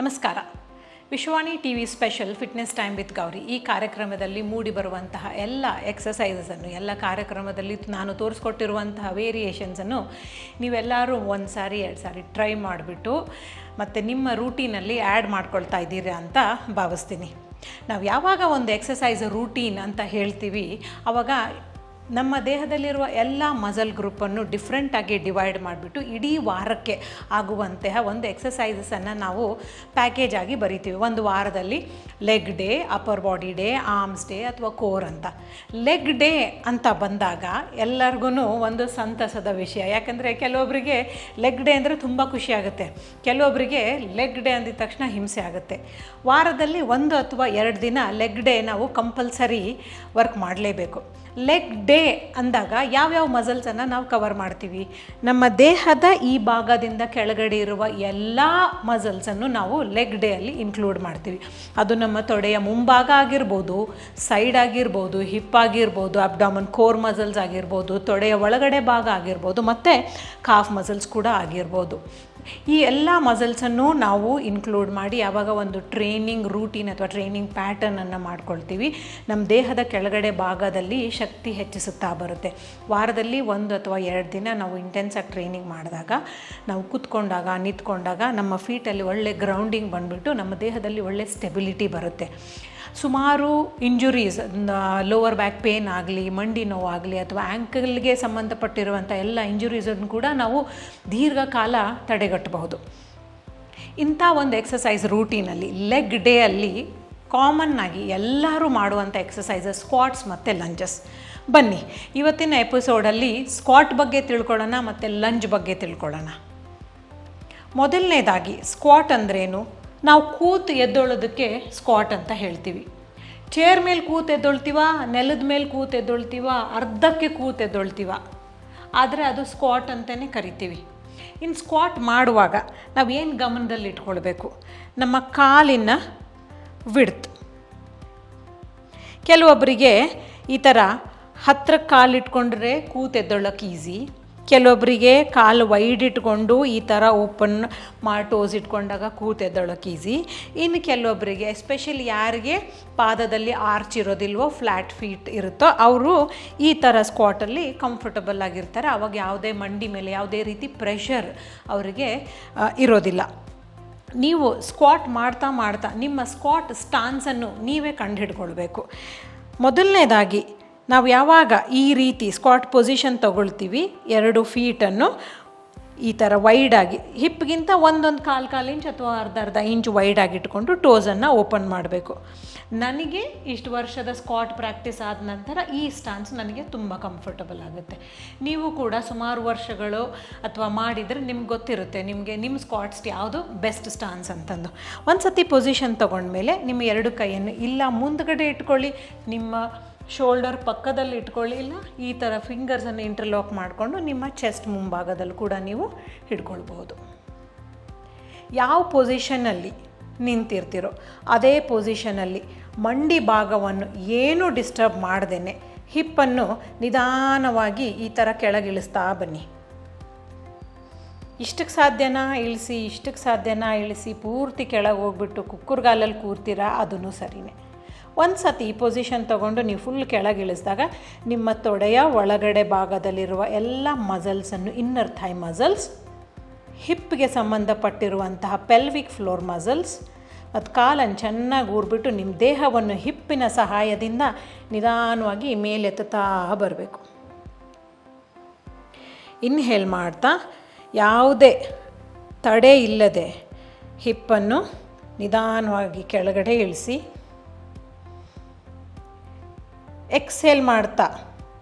ನಮಸ್ಕಾರ. Vishwani TV special fitness time with Gauri ಈ ಕಾರ್ಯಕ್ರಮದಲ್ಲಿ ಮೂಡಿ ಬರುವಂತಹ ಎಲ್ಲ ಎಕ್ಸಸೈಸಸನ್ನು, ಎಲ್ಲ ಕಾರ್ಯಕ್ರಮದಲ್ಲಿ ನಾನು ತೋರಿಸ್ಕೊಟ್ಟಿರುವಂತಹ ವೇರಿಯೇಷನ್ಸನ್ನು ನೀವೆಲ್ಲರೂ ಒಂದು ಸಾರಿ 2 ಸಾರಿ ಟ್ರೈ ಮಾಡಿಬಿಟ್ಟು ಮತ್ತು ನಿಮ್ಮ ರೂಟೀನಲ್ಲಿ ಆ್ಯಡ್ ಮಾಡ್ಕೊಳ್ತಾ ಇದ್ದೀರಾ ಅಂತ ಭಾವಿಸ್ತೀನಿ. ನಾವು ಯಾವಾಗ ಒಂದು ಎಕ್ಸಸೈಸ್ ರೂಟೀನ್ ಅಂತ ಹೇಳ್ತೀವಿ, ಆವಾಗ ನಮ್ಮ ದೇಹದಲ್ಲಿರುವ ಎಲ್ಲ ಮಸಲ್ ಗ್ರೂಪನ್ನು ಡಿಫ್ರೆಂಟಾಗಿ ಡಿವೈಡ್ ಮಾಡಿಬಿಟ್ಟು ಇಡೀ ವಾರಕ್ಕೆ ಆಗುವಂತಹ ಒಂದು ಎಕ್ಸಸೈಸಸನ್ನು ನಾವು ಪ್ಯಾಕೇಜ್ ಆಗಿ ಬರಿತೀವಿ. ಒಂದು ವಾರದಲ್ಲಿ leg day, upper body day, arms day ಅಥವಾ ಕೋರ್ ಅಂತ. ಲೆಗ್ ಡೇ ಅಂತ ಬಂದಾಗ ಎಲ್ಲರಿಗೂ ಒಂದು ಸಂತಸದ ವಿಷಯ. ಯಾಕಂದರೆ ಕೆಲವೊಬ್ಬರಿಗೆ ಲೆಗ್ ಡೇ ಅಂದರೆ ತುಂಬ ಖುಷಿಯಾಗುತ್ತೆ, ಕೆಲವೊಬ್ಬರಿಗೆ ಲೆಗ್ ಡೇ ಅಂದಿದ ತಕ್ಷಣ ಹಿಂಸೆ ಆಗುತ್ತೆ. ವಾರದಲ್ಲಿ 1 ಅಥವಾ 2 ದಿನ ಲೆಗ್ ಡೇ ನಾವು ಕಂಪಲ್ಸರಿ ವರ್ಕ್ ಮಾಡಲೇಬೇಕು. ಲೆಗ್ ಡೇ ಅಂದಾಗ ಯಾವ್ಯಾವ ಮಸಲ್ಸನ್ನು ನಾವು ಕವರ್ ಮಾಡ್ತೀವಿ? ನಮ್ಮ ದೇಹದ ಈ ಭಾಗದಿಂದ ಕೆಳಗಡೆ ಇರುವ ಎಲ್ಲ ಮಸಲ್ಸನ್ನು ನಾವು ಲೆಗ್ ಡೇ ಅಲ್ಲಿ ಇನ್ಕ್ಲೂಡ್ ಮಾಡ್ತೀವಿ. ಅದು ನಮ್ಮ ತೊಡೆಯ ಮುಂಭಾಗ ಆಗಿರ್ಬೋದು, ಸೈಡ್ ಆಗಿರ್ಬೋದು, ಹಿಪ್ ಆಗಿರ್ಬೋದು, ಅಬ್ಡಾಮನ್ ಕೋರ್ ಮಸಲ್ಸ್ ಆಗಿರ್ಬೋದು, ತೊಡೆಯ ಒಳಗಡೆ ಭಾಗ ಆಗಿರ್ಬೋದು, ಮತ್ತು ಕಾಫ್ ಮಸಲ್ಸ್ ಕೂಡ ಆಗಿರ್ಬೋದು. ಈ ಎಲ್ಲ ಮಸಲ್ಸನ್ನು ನಾವು ಇನ್ಕ್ಲೂಡ್ ಮಾಡಿ ಯಾವಾಗ ಒಂದು ಟ್ರೈನಿಂಗ್ ರೂಟೀನ್ ಅಥವಾ ಟ್ರೈನಿಂಗ್ ಪ್ಯಾಟರ್ನನ್ನು ಮಾಡ್ಕೊಳ್ತೀವಿ, ನಮ್ಮ ದೇಹದ ಕೆಳಗಡೆ ಭಾಗದಲ್ಲಿ ಶಕ್ತಿ ಹೆಚ್ಚಿಸುತ್ತಾ ಬರುತ್ತೆ. ವಾರದಲ್ಲಿ 1 ಅಥವಾ 2 ದಿನ ನಾವು ಇಂಟೆನ್ಸಾಗಿ ಟ್ರೈನಿಂಗ್ ಮಾಡಿದಾಗ, ನಾವು ಕೂತ್ಕೊಂಡಾಗ, ನಿಂತ್ಕೊಂಡಾಗ ನಮ್ಮ ಫೀಟಲ್ಲಿ ಒಳ್ಳೆ ಗ್ರೌಂಡಿಂಗ್ ಬಂದುಬಿಟ್ಟು ನಮ್ಮ ದೇಹದಲ್ಲಿ ಒಳ್ಳೆ ಸ್ಟೆಬಿಲಿಟಿ ಬರುತ್ತೆ. ಸುಮಾರು ಇಂಜುರೀಸ್, ಲೋವರ್ ಬ್ಯಾಕ್ ಪೇನ್ ಆಗಲಿ, ಮಂಡಿ ನೋವಾಗಲಿ ಅಥವಾ ಆ್ಯಂಕಲ್ಗೆ ಸಂಬಂಧಪಟ್ಟಿರುವಂಥ ಎಲ್ಲ ಇಂಜುರೀಸನ್ನು ಕೂಡ ನಾವು ದೀರ್ಘಕಾಲ ತಡೆಗಟ್ಟಬಹುದು. ಇಂಥ ಒಂದು ಎಕ್ಸಸೈಸ್ ರೂಟೀನಲ್ಲಿ ಲೆಗ್ ಡೇ ಅಲ್ಲಿ ಕಾಮನ್ನಾಗಿ ಎಲ್ಲರೂ ಮಾಡುವಂಥ ಎಕ್ಸಸೈಸಸ್ ಸ್ಕ್ವಾಟ್ಸ್ ಮತ್ತು ಲಂಜಸ್. ಬನ್ನಿ ಇವತ್ತಿನ ಎಪಿಸೋಡಲ್ಲಿ ಸ್ಕ್ವಾಟ್ ಬಗ್ಗೆ ತಿಳ್ಕೊಳ್ಳೋಣ ಮತ್ತು ಲಂಜ್ ಬಗ್ಗೆ ತಿಳ್ಕೊಳ್ಳೋಣ. ಮೊದಲನೇದಾಗಿ ಸ್ಕ್ವಾಟ್ ಅಂದ್ರೇನು? ನಾವು ಕೂತು ಎದ್ದೊಳೋದಕ್ಕೆ ಸ್ಕ್ವಾಟ್ ಅಂತ ಹೇಳ್ತೀವಿ. ಚೇರ್ ಮೇಲೆ ಕೂತು ಎದ್ದೊಳ್ತೀವ, ನೆಲದ ಮೇಲೆ ಕೂತು ಎದ್ದೊಳ್ತೀವ, ಅರ್ಧಕ್ಕೆ ಕೂತು ಎದ್ದೊಳ್ತೀವ, ಆದರೆ ಅದು ಸ್ಕ್ವಾಟ್ ಅಂತಲೇ ಕರಿತೀವಿ. ಇನ್ನು ಸ್ಕ್ವಾಟ್ ಮಾಡುವಾಗ ನಾವು ಏನು ಗಮನದಲ್ಲಿ ಇಟ್ಕೊಳ್ಬೇಕು? ನಮ್ಮ ಕಾಲಿನ ವಿಡ್ತ್. ಕೆಲವೊಬ್ಬರಿಗೆ ಈ ಥರ ಹತ್ತಿರಕ್ಕೆ ಕಾಲಿಟ್ಕೊಂಡ್ರೆ ಕೂತು ಎದ್ದೊಳ್ಳೋಕೆ ಈಸಿ, ಕೆಲವೊಬ್ಬರಿಗೆ ಕಾಲು ವೈಡ್ ಇಟ್ಕೊಂಡು ಈ ಥರ ಓಪನ್ ಮಾಡಿ ಟೋಸ್ ಇಟ್ಕೊಂಡಾಗ ಕೂತು ಎದ್ದೊಳಕ್ಕೆ ಈಸಿ. ಇನ್ನು ಕೆಲವೊಬ್ಬರಿಗೆ, ಎಸ್ಪೆಷಲಿ ಯಾರಿಗೆ ಪಾದದಲ್ಲಿ ಆರ್ಚ್ ಇರೋದಿಲ್ವೋ, ಫ್ಲ್ಯಾಟ್ ಫೀಟ್ ಇರುತ್ತೋ, ಅವರು ಈ ಥರ ಸ್ಕ್ವಾಟಲ್ಲಿ ಕಂಫರ್ಟಬಲ್ ಆಗಿರ್ತಾರೆ. ಆವಾಗ ಯಾವುದೇ ಮಂಡಿ ಮೇಲೆ ಯಾವುದೇ ರೀತಿ ಪ್ರೆಷರ್ ಅವರಿಗೆ ಇರೋದಿಲ್ಲ. ನೀವು ಸ್ಕ್ವಾಟ್ ಮಾಡ್ತಾ ಮಾಡ್ತಾ ನಿಮ್ಮ ಸ್ಕ್ವಾಟ್ ಸ್ಟಾನ್ಸನ್ನು ನೀವೇ ಕಂಡುಹಿಡ್ಕೊಳ್ಬೇಕು. ಮೊದಲನೇದಾಗಿ ನಾವು ಯಾವಾಗ ಈ ರೀತಿ ಸ್ಕ್ವಾಟ್ ಪೊಸಿಷನ್ ತಗೊಳ್ತೀವಿ, 2 ಫೀಟನ್ನು ಈ ಥರ ವೈಡಾಗಿ, ಹಿಪ್ಗಿಂತ 1 ಕಾಲು ಇಂಚ್ ಅಥವಾ ಅರ್ಧ ಇಂಚ್ ವೈಡಾಗಿ ಇಟ್ಕೊಂಡು ಟೋಸನ್ನು ಓಪನ್ ಮಾಡಬೇಕು. ನನಗೆ ಇಷ್ಟು ವರ್ಷದ ಸ್ಕ್ವಾಟ್ ಪ್ರಾಕ್ಟೀಸ್ ಆದ ನಂತರ ಈ ಸ್ಟಾನ್ಸ್ ನನಗೆ ತುಂಬ ಕಂಫರ್ಟಬಲ್ ಆಗುತ್ತೆ. ನೀವು ಕೂಡ ಸುಮಾರು ವರ್ಷಗಳು ಅಥವಾ ಮಾಡಿದರೆ ನಿಮ್ಗೆ ಗೊತ್ತಿರುತ್ತೆ, ನಿಮಗೆ ನಿಮ್ಮ ಸ್ಕ್ವಾಟ್ಸ್ ಯಾವುದು ಬೆಸ್ಟ್ ಸ್ಟಾನ್ಸ್ ಅಂತಂದು. ಒಂದು ಸತಿ ಪೊಸಿಷನ್ ತೊಗೊಂಡ್ಮೇಲೆ ನಿಮ್ಮ 2 ಕೈಯನ್ನು ಇಲ್ಲ ಮುಂದ್ಗಡೆ ಇಟ್ಕೊಳ್ಳಿ, ನಿಮ್ಮ ಶೋಲ್ಡರ್ ಪಕ್ಕದಲ್ಲಿ ಇಟ್ಕೊಳ್ಳಿ, ಇಲ್ಲ ಈ ಥರ ಫಿಂಗರ್ಸನ್ನು ಇಂಟರ್ಲಾಕ್ ಮಾಡಿಕೊಂಡು ನಿಮ್ಮ ಚೆಸ್ಟ್ ಮುಂಭಾಗದಲ್ಲಿ ಕೂಡ ನೀವು ಹಿಡ್ಕೊಳ್ಬೋದು. ಯಾವ ಪೊಸಿಷನಲ್ಲಿ ನಿಂತಿರ್ತೀರೋ ಅದೇ ಪೊಸಿಷನಲ್ಲಿ ಮಂಡಿ ಭಾಗವನ್ನು ಏನೂ ಡಿಸ್ಟರ್ಬ್ ಮಾಡ್ದೇನೆ ಹಿಪ್ಪನ್ನು ನಿಧಾನವಾಗಿ ಈ ಥರ ಕೆಳಗಿಳಿಸ್ತಾ ಬನ್ನಿ. ಇಷ್ಟಕ್ಕೆ ಸಾಧ್ಯನಾ ಇಳಿಸಿ, ಇಷ್ಟಕ್ಕೆ ಸಾಧ್ಯನಾ ಇಳಿಸಿ, ಪೂರ್ತಿ ಕೆಳಗೆ ಹೋಗ್ಬಿಟ್ಟು ಕುಕ್ಕುರ್ಗಾಲಲ್ಲಿ ಕೂರ್ತೀರಾ, ಅದೂ ಸರಿಯೇ. ಒಂದು ಸತಿ ಈ ಪೊಸಿಷನ್ ತೊಗೊಂಡು ನೀವು ಫುಲ್ ಕೆಳಗಿಳಿಸಿದಾಗ ನಿಮ್ಮ ತೊಡೆಯ ಒಳಗಡೆ ಭಾಗದಲ್ಲಿರುವ ಎಲ್ಲ ಮಸಲ್ಸನ್ನು, ಇನ್ನರ್ ಥೈ ಮಸಲ್ಸ್, ಹಿಪ್ಗೆ ಸಂಬಂಧಪಟ್ಟಿರುವಂತಹ ಪೆಲ್ವಿಕ್ ಫ್ಲೋರ್ ಮಸಲ್ಸ್ ಮತ್ತು ಕಾಲನ್ನು ಚೆನ್ನಾಗಿ ಊರ್ಬಿಟ್ಟು ನಿಮ್ಮ ದೇಹವನ್ನು ಹಿಪ್ಪಿನ ಸಹಾಯದಿಂದ ನಿಧಾನವಾಗಿ ಮೇಲೆತ್ತುತ್ತಾ ಬರಬೇಕು. ಇನ್ಹೇಲ್ ಮಾಡ್ತಾ ಯಾವುದೇ ತಡೆ ಇಲ್ಲದೆ ಹಿಪ್ಪನ್ನು ನಿಧಾನವಾಗಿ ಕೆಳಗಡೆ ಇಳಿಸಿ, ಎಕ್ಸೇಲ್ ಮಾಡ್ತಾ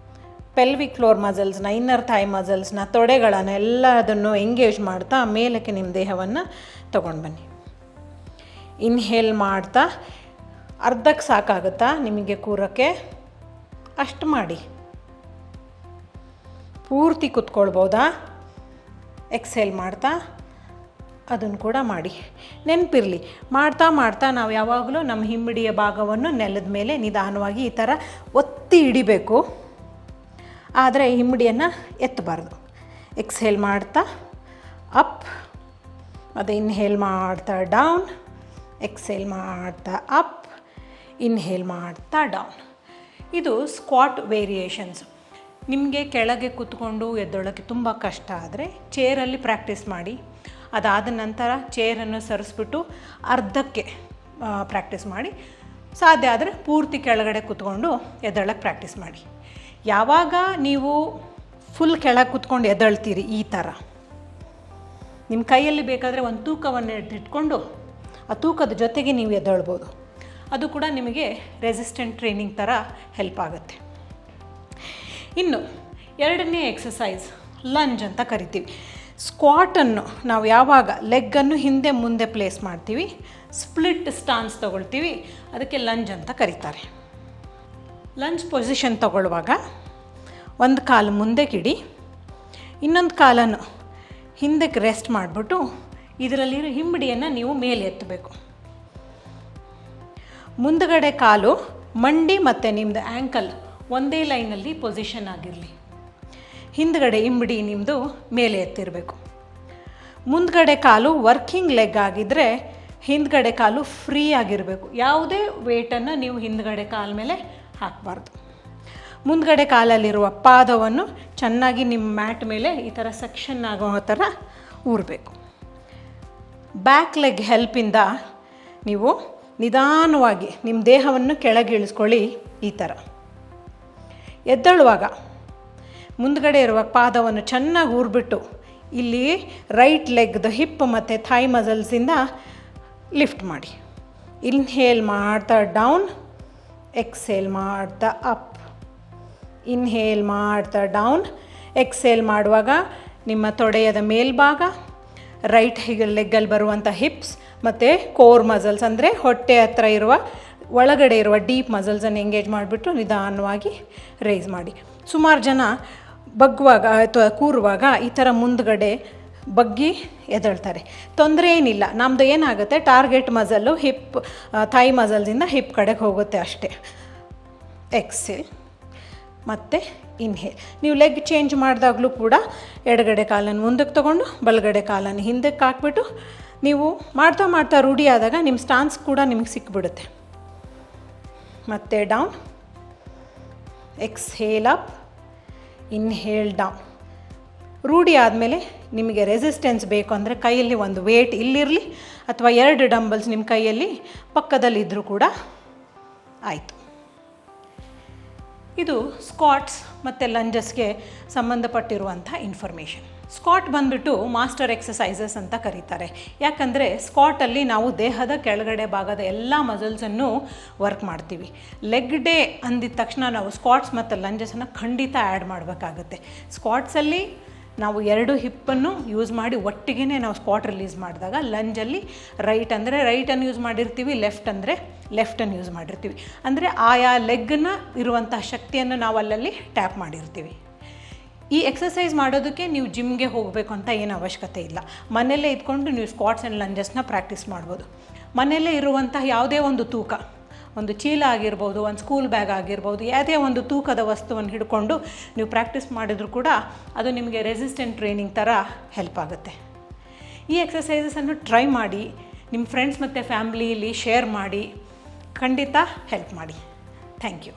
ಪೆಲ್ವಿಕ್ ಫ್ಲೋರ್ ಮಸಲ್ಸ್ನ, ಇನ್ನರ್ ಥೈ ಮಸಲ್ಸ್ನ, ತೊಡೆಗಳನ್ನು ಎಲ್ಲದನ್ನು ಎಂಗೇಜ್ ಮಾಡ್ತಾ ಮೇಲಕ್ಕೆ ನಿಮ್ಮ ದೇಹವನ್ನು ತೊಗೊಂಡು ಬನ್ನಿ. ಇನ್ಹೇಲ್ ಮಾಡ್ತಾ ಅರ್ಧಕ್ಕೆ ಸಾಕಾಗುತ್ತಾ ನಿಮಗೆ ಕೂರೋಕ್ಕೆ? ಅಷ್ಟು ಮಾಡಿ. ಪೂರ್ತಿ ಕೂತ್ಕೊಳ್ಬೋದಾ? ಎಕ್ಸೇಲ್ ಮಾಡ್ತಾ ಅದನ್ನು ಕೂಡ ಮಾಡಿ. ನೆನಪಿರಲಿ, ಮಾಡ್ತಾ ಮಾಡ್ತಾ ನಾವು ಯಾವಾಗಲೂ ನಮ್ಮ ಹಿಮ್ಮಡಿಯ ಭಾಗವನ್ನು ನೆಲದ ಮೇಲೆ ನಿಧಾನವಾಗಿ ಈ ಥರ ಒತ್ತಿ ಹಿಡಿಬೇಕು, ಆದರೆ ಹಿಮ್ಮಡಿಯನ್ನು ಎತ್ತಬಾರ್ದು. ಎಕ್ಸೇಲ್ ಮಾಡ್ತಾ ಅಪ್, ಮತ್ತು ಇನ್ಹೇಲ್ ಮಾಡ್ತಾ ಡೌನ್, ಎಕ್ಸೇಲ್ ಮಾಡ್ತಾ ಅಪ್, ಇನ್ಹೇಲ್ ಮಾಡ್ತಾ ಡೌನ್. ಇದು ಸ್ಕ್ವಾಟ್ ವೇರಿಯೇಷನ್ಸ್. ನಿಮಗೆ ಕೆಳಗೆ ಕೂತ್ಕೊಂಡು ಎದ್ದೊಳಕ್ಕೆ ತುಂಬ ಕಷ್ಟ ಆದರೆ ಚೇರಲ್ಲಿ ಪ್ರಾಕ್ಟೀಸ್ ಮಾಡಿ. ಅದಾದ ನಂತರ ಚೇರನ್ನು ಸರಿಸ್ಬಿಟ್ಟು ಅರ್ಧಕ್ಕೆ ಪ್ರಾಕ್ಟೀಸ್ ಮಾಡಿ. ಸಾಧ್ಯ ಆದರೆ ಪೂರ್ತಿ ಕೆಳಗಡೆ ಕೂತ್ಕೊಂಡು ಎದ್ದೊಳಕ್ಕೆ ಪ್ರಾಕ್ಟೀಸ್ ಮಾಡಿ. ಯಾವಾಗ ನೀವು ಫುಲ್ ಕೆಳಗೆ ಕೂತ್ಕೊಂಡು ಎದ್ದಳ್ತೀರಿ ಈ ಥರ, ನಿಮ್ಮ ಕೈಯಲ್ಲಿ ಬೇಕಾದರೆ ಒಂದು ತೂಕವನ್ನು ಇಟ್ಕೊಂಡು ಆ ತೂಕದ ಜೊತೆಗೆ ನೀವು ಎದ್ದೇಳ್ಬೋದು. ಅದು ಕೂಡ ನಿಮಗೆ ರೆಸಿಸ್ಟೆಂಟ್ ಟ್ರೈನಿಂಗ್ ಥರ ಹೆಲ್ಪ್ ಆಗುತ್ತೆ. ಇನ್ನು ಎರಡನೇ ಎಕ್ಸಸೈಸ್ ಲಂಜ್ ಅಂತ ಕರಿತೀವಿ. ಸ್ಕ್ವಾಟನ್ನು ನಾವು ಯಾವಾಗ ಲೆಗ್ಗನ್ನು ಹಿಂದೆ ಮುಂದೆ ಪ್ಲೇಸ್ ಮಾಡ್ತೀವಿ, ಸ್ಪ್ಲಿಟ್ ಸ್ಟಾನ್ಸ್ ತೊಗೊಳ್ತೀವಿ, ಅದಕ್ಕೆ ಲಂಜ್ ಅಂತ ಕರೀತಾರೆ. ಲಂಜ್ ಪೊಸಿಷನ್ ತಗೊಳ್ಳುವಾಗ ಒಂದು ಕಾಲು ಮುಂದೆಗಿಡಿ, ಇನ್ನೊಂದು ಕಾಲನ್ನು ಹಿಂದಕ್ಕೆ ರೆಸ್ಟ್ ಮಾಡಿಬಿಟ್ಟು ಇದರಲ್ಲಿರೋ ಹಿಂಬಡಿಯನ್ನು ನೀವು ಮೇಲೆ ಎತ್ತಬೇಕು. ಮುಂದುಗಡೆ ಕಾಲು ಮಂಡಿ ಮತ್ತು ನಿಮ್ಮದು ಆ್ಯಂಕಲ್ ಒಂದೇ ಲೈನಲ್ಲಿ ಪೊಸಿಷನ್ ಆಗಿರಲಿ. ಹಿಂದುಗಡೆ ಹಿಂಬಡಿ ನಿಮ್ಮದು ಮೇಲೆ ಎತ್ತಿರಬೇಕು. ಮುಂದುಗಡೆ ಕಾಲು ವರ್ಕಿಂಗ್ ಲೆಗ್ ಆಗಿದ್ದರೆ ಹಿಂದುಗಡೆ ಕಾಲು ಫ್ರೀ ಆಗಿರಬೇಕು. ಯಾವುದೇ ವೇಟನ್ನು ನೀವು ಹಿಂದುಗಡೆ ಕಾಲ ಮೇಲೆ ಹಾಕಬಾರ್ದು. ಮುಂದುಗಡೆ ಕಾಲಲ್ಲಿರುವ ಪಾದವನ್ನು ಚೆನ್ನಾಗಿ ನಿಮ್ಮ ಮ್ಯಾಟ್ ಮೇಲೆ ಈ ಥರ ಸೆಕ್ಷನ್ ಆಗೋ ಥರ ಊರಬೇಕು. ಬ್ಯಾಕ್ ಲೆಗ್ ಹೆಲ್ಪಿಂದ ನೀವು ನಿಧಾನವಾಗಿ ನಿಮ್ಮ ದೇಹವನ್ನು ಕೆಳಗೆ ಇಳಿಸ್ಕೊಳ್ಳಿ. ಈ ಥರ ಎದ್ದೇಳುವಾಗ ಮುಂದುಗಡೆ ಇರುವ ಪಾದವನ್ನು ಚೆನ್ನಾಗಿ ಊರಿಬಿಟ್ಟು ಇಲ್ಲಿ ರೈಟ್ ಲೆಗ್ದು ಹಿಪ್ ಮತ್ತು ಥೈ ಮಸಲ್ಸಿಂದ ಲಿಫ್ಟ್ ಮಾಡಿ. ಇನ್ಹೇಲ್ ಮಾಡ್ತಾ ಡೌನ್, ಎಕ್ಸೇಲ್ ಮಾಡ್ತಾ ಅಪ್, ಇನ್ಹೇಲ್ ಮಾಡ್ತಾ ಡೌನ್. ಎಕ್ಸೇಲ್ ಮಾಡುವಾಗ ನಿಮ್ಮ ತೊಡೆಯದ ಮೇಲ್ಭಾಗ, ರೈಟ್ ಲೆಗ್ಗಲ್ಲಿ ಬರುವಂಥ ಹಿಪ್ಸ್ ಮತ್ತು ಕೋರ್ ಮಸಲ್ಸ್ ಅಂದರೆ ಹೊಟ್ಟೆ ಹತ್ರ ಇರುವ ಒಳಗಡೆ ಇರುವ ಡೀಪ್ ಮಸಲ್ಸನ್ನು ಎಂಗೇಜ್ ಮಾಡಿಬಿಟ್ಟು ನಿಧಾನವಾಗಿ ರೈಸ್ ಮಾಡಿ. ಸುಮಾರು ಜನ ಬಗ್ಗುವಾಗ ಅಥವಾ ಕೂರುವಾಗ ಈ ಥರ ಮುಂದುಗಡೆ ಬಗ್ಗಿ ಎದ್ದೇಳ್ತಾರೆ. ತೊಂದರೆ ಏನಿಲ್ಲ. ನಮ್ಮದು ಏನಾಗುತ್ತೆ, target muscle hip Thi ಮಸಲ್ಸಿಂದ hip ಕಡೆಗೆ ಹೋಗುತ್ತೆ ಅಷ್ಟೇ. ಎಕ್ಸೇಲ್ ಮತ್ತು ಇನ್ಹೇಲ್. ನೀವು ಲೆಗ್ ಚೇಂಜ್ ಮಾಡಿದಾಗಲೂ ಕೂಡ ಎಡಗಡೆ ಕಾಲನ್ನು ಮುಂದಕ್ಕೆ ತೊಗೊಂಡು ಬಲಗಡೆ ಕಾಲನ್ನು ಹಿಂದಕ್ಕೆ ಹಾಕ್ಬಿಟ್ಟು ನೀವು ಮಾಡ್ತಾ ಮಾಡ್ತಾ ರೂಢಿ ಆದಾಗ ನಿಮ್ಮ ಸ್ಟಾನ್ಸ್ ಕೂಡ ನಿಮಗೆ ಸಿಕ್ಬಿಡುತ್ತೆ. ಮತ್ತು down, exhale up, inhale down. ರೂಢಿ ಆದಮೇಲೆ ನಿಮಗೆ ರೆಸಿಸ್ಟೆನ್ಸ್ ಬೇಕು ಅಂದರೆ ಕೈಯಲ್ಲಿ ಒಂದು ವೇಟ್ ಇಲ್ಲಿರಲಿ ಅಥವಾ 2 ಡಂಬಲ್ಸ್ ನಿಮ್ಮ ಕೈಯಲ್ಲಿ ಪಕ್ಕದಲ್ಲಿದ್ದರೂ ಕೂಡ ಆಯಿತು. ಇದು ಸ್ಕ್ವಾಟ್ಸ್ ಮತ್ತು ಲಂಜಸ್ಗೆ ಸಂಬಂಧಪಟ್ಟಿರುವಂಥ ಇನ್ಫಾರ್ಮೇಷನ್. ಸ್ಕ್ವಾಟ್ ಬಂದುಬಿಟ್ಟು ಮಾಸ್ಟರ್ ಎಕ್ಸಸೈಸಸ್ ಅಂತ ಕರೀತಾರೆ. ಯಾಕಂದರೆ ಸ್ಕ್ವಾಟಲ್ಲಿ ನಾವು ದೇಹದ ಕೆಳಗಡೆ ಭಾಗದ ಎಲ್ಲ ಮಸಲ್ಸನ್ನು ವರ್ಕ್ ಮಾಡ್ತೀವಿ. ಲೆಗ್ ಡೇ ಅಂದಿದ ತಕ್ಷಣ ನಾವು ಸ್ಕ್ವಾಟ್ಸ್ ಮತ್ತು ಲಂಜಸನ್ನು ಖಂಡಿತ ಆ್ಯಡ್ ಮಾಡಬೇಕಾಗುತ್ತೆ. ಸ್ಕ್ವಾಟ್ಸಲ್ಲಿ ನಾವು 2 ಹಿಪ್ಪನ್ನು ಯೂಸ್ ಮಾಡಿ ಒಟ್ಟಿಗೆ ನಾವು ಸ್ಕ್ವಾಟ್ ರಿಲೀಸ್ ಮಾಡಿದಾಗ, ಲಂಜಲ್ಲಿ ರೈಟ್ ಅಂದರೆ ರೈಟನ್ನು ಯೂಸ್ ಮಾಡಿರ್ತೀವಿ, ಲೆಫ್ಟ್ ಅಂದರೆ ಲೆಫ್ಟನ್ನು ಯೂಸ್ ಮಾಡಿರ್ತೀವಿ. ಅಂದರೆ ಆಯಾ ಲೆಗ್ನ ಇರುವಂತಹ ಶಕ್ತಿಯನ್ನು ನಾವು ಅಲ್ಲಲ್ಲಿ ಟ್ಯಾಪ್ ಮಾಡಿರ್ತೀವಿ. ಈ ಎಕ್ಸಸೈಸ್ ಮಾಡೋದಕ್ಕೆ ನೀವು ಜಿಮ್ಗೆ ಹೋಗಬೇಕು ಅಂತ ಏನು ಅವಶ್ಯಕತೆ ಇಲ್ಲ. ಮನೆಯಲ್ಲೇ ಇದ್ಕೊಂಡು ನೀವು ಸ್ಕ್ವಾಟ್ಸ್ ಆ್ಯಂಡ್ ಲಂಜಸ್ನ ಪ್ರಾಕ್ಟೀಸ್ ಮಾಡ್ಬೋದು. ಮನೆಯಲ್ಲೇ ಇರುವಂತಹ ಯಾವುದೇ ಒಂದು ತೂಕ, ಒಂದು ಚೀಲ ಆಗಿರ್ಬೋದು, ಒಂದು ಸ್ಕೂಲ್ ಬ್ಯಾಗ್ ಆಗಿರ್ಬೋದು, ಯಾವುದೇ ಒಂದು ತೂಕದ ವಸ್ತುವನ್ನು ಹಿಡ್ಕೊಂಡು ನೀವು ಪ್ರಾಕ್ಟೀಸ್ ಮಾಡಿದರೂ ಕೂಡ ಅದು ನಿಮಗೆ ರೆಸಿಸ್ಟೆಂಟ್ ಟ್ರೈನಿಂಗ್ ಥರ ಹೆಲ್ಪ್ ಆಗುತ್ತೆ. ಈ ಎಕ್ಸಸೈಸಸನ್ನು ಟ್ರೈ ಮಾಡಿ, ನಿಮ್ಮ ಫ್ರೆಂಡ್ಸ್ ಮತ್ತು ಫ್ಯಾಮ್ಲಿಯಲ್ಲಿ ಶೇರ್ ಮಾಡಿ, ಖಂಡಿತ ಹೆಲ್ಪ್ ಮಾಡಿ. Thank you.